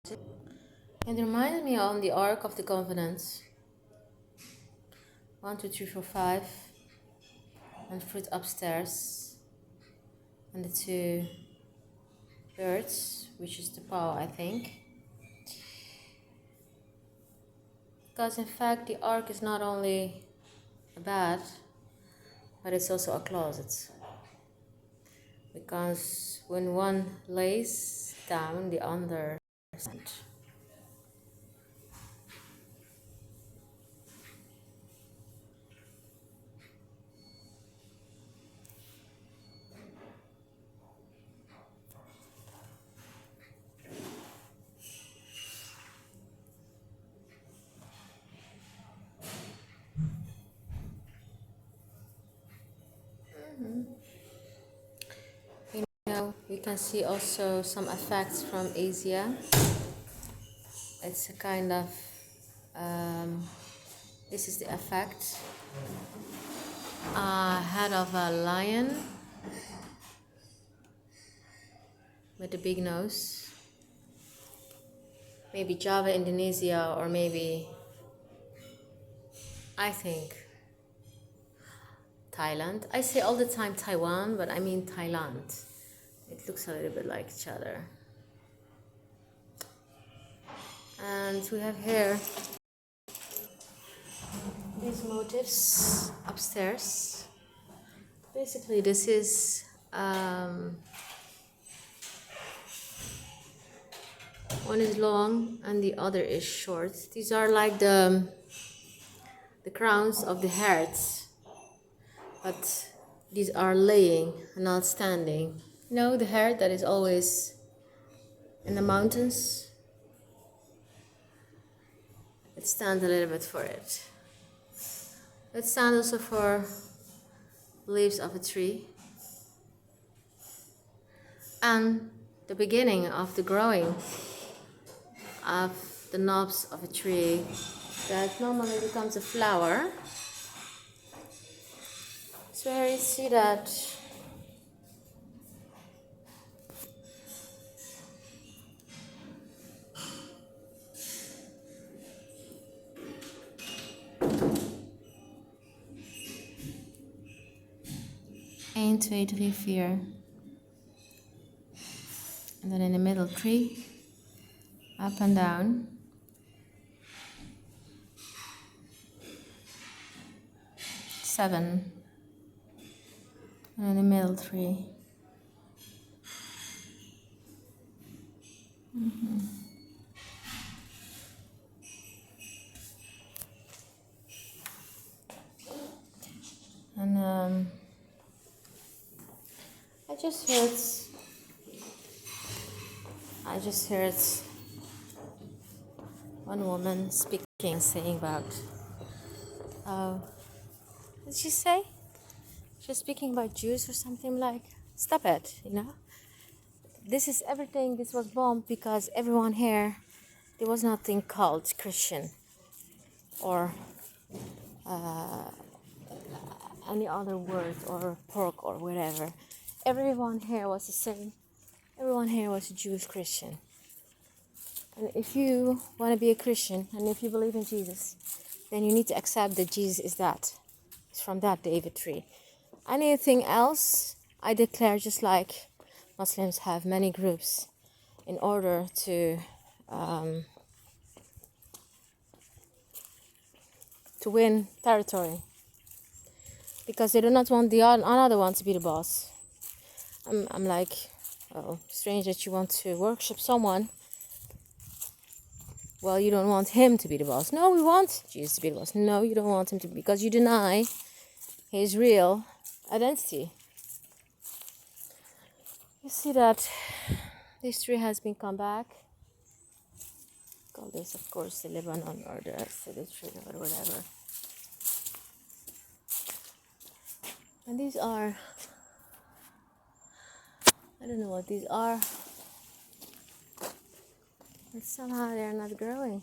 It reminded me on the Ark of the Covenant. 1, 2, 3, 4, 5. And fruit upstairs. And the two birds, which is the paw, I think. Because in fact the Ark is not only a bed, but it's also a closet. Because when one lays down, the other stands. You can see also some effects from Asia. It's a kind of, this is the effect. Head of a lion with a big nose. Maybe Java, Indonesia, or maybe, I think, Thailand. I say all the time Taiwan, but I mean Thailand. It looks a little bit like each other. And we have here these motifs upstairs. Basically, this is one is long and the other is short. These are like the crowns of the heads, but these are laying, not standing. You know, the hare that is always in the mountains? It stands a little bit for it. It stands also for leaves of a tree. And the beginning of the growing of the knobs of a tree that normally becomes a flower. So here you see that Eén, twee, drie, vier. And then in the middle 3, up and down. 7. And in the middle 3. And I just heard one woman speaking, saying about, what did she say? She was speaking about Jews or something like, stop it, you know? This is everything, this was bombed because everyone here, there was nothing called Christian or any other word or pork or whatever. Everyone here was the same. Everyone here was a Jewish Christian. And if you want to be a Christian and if you believe in Jesus, then you need to accept that Jesus is that. It's from that David tree. Anything else, I declare, just like Muslims have many groups in order to win territory. Because they do not want the another one to be the boss. I'm like, oh, strange that you want to worship someone. Well, you don't want him to be the boss. No, we want Jesus to be the boss. No, you don't want him to be, because you deny his real identity. You see that this tree has been come back. Call this, of course, the Lebanon or the cedar tree or whatever. And these are, I don't know what these are, but somehow they're not growing.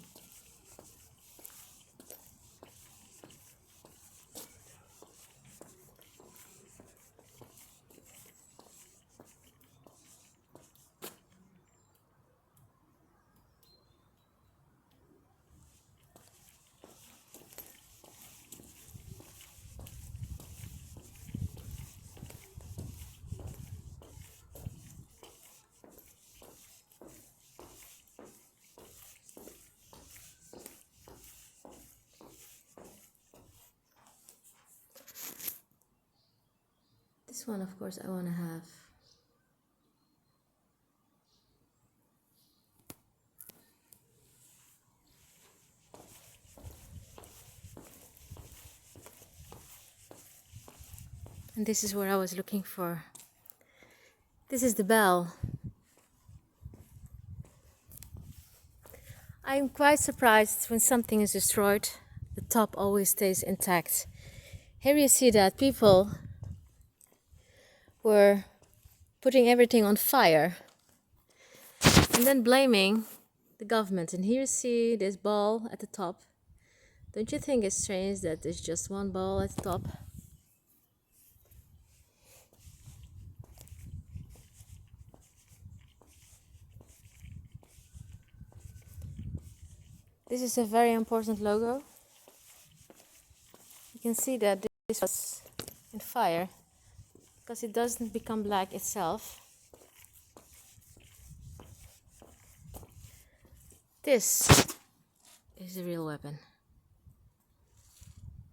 This one, of course, I want to have. And this is what I was looking for. This is the bell. I'm quite surprised when something is destroyed, the top always stays intact. Here you see that people were putting everything on fire and then blaming the government. And here you see this ball at the top. Don't you think it's strange that there's just one ball at the top? This is a very important logo. You can see that this was in fire because it doesn't become black itself. This is the real weapon.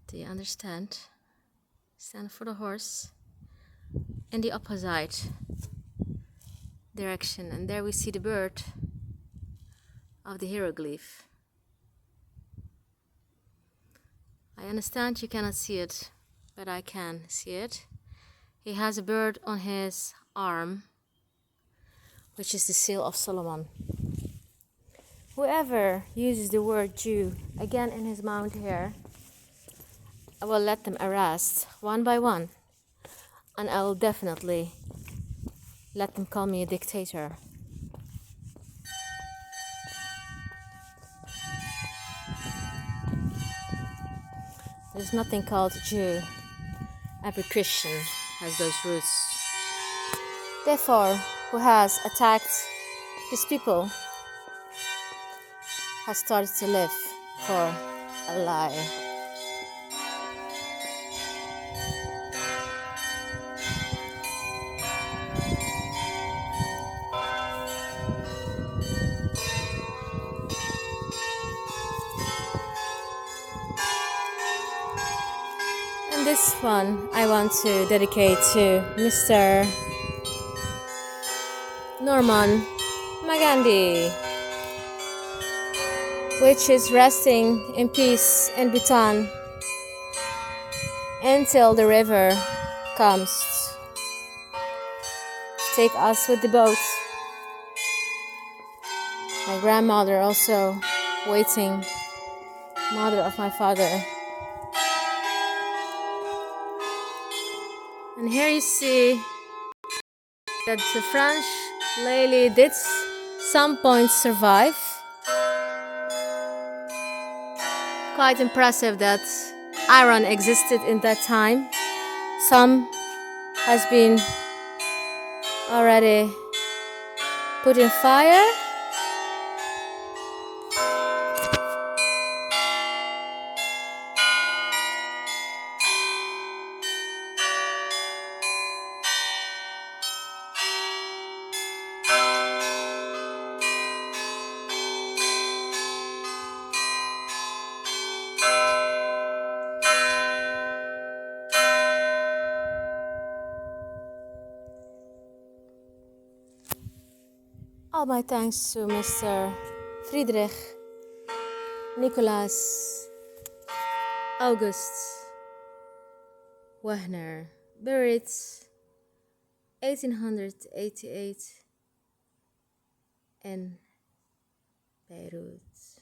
Do you understand? Stand for the horse in the opposite direction, and there we see the bird of the hieroglyph. I understand you cannot see it, but I can see it. He has a bird on his arm, which is the seal of Solomon. Whoever uses the word Jew again in his mouth here, I will let them arrest one by one, and I will definitely let them call me a dictator. There's nothing called Jew. Every Christian has those roots. Therefore, who has attacked his people has started to live for a lie. And this one I want to dedicate to Mr. Norman Magandi, which is resting in peace in Bhutan until the river comes to take us with the boat. My grandmother also waiting, mother of my father. And here you see that the French lady did some points survive. Quite impressive that iron existed in that time. Some has been already put in fire. All my thanks to Mr. Friedrich, Nicolas, August Wagner, buried 1888 in Beirut.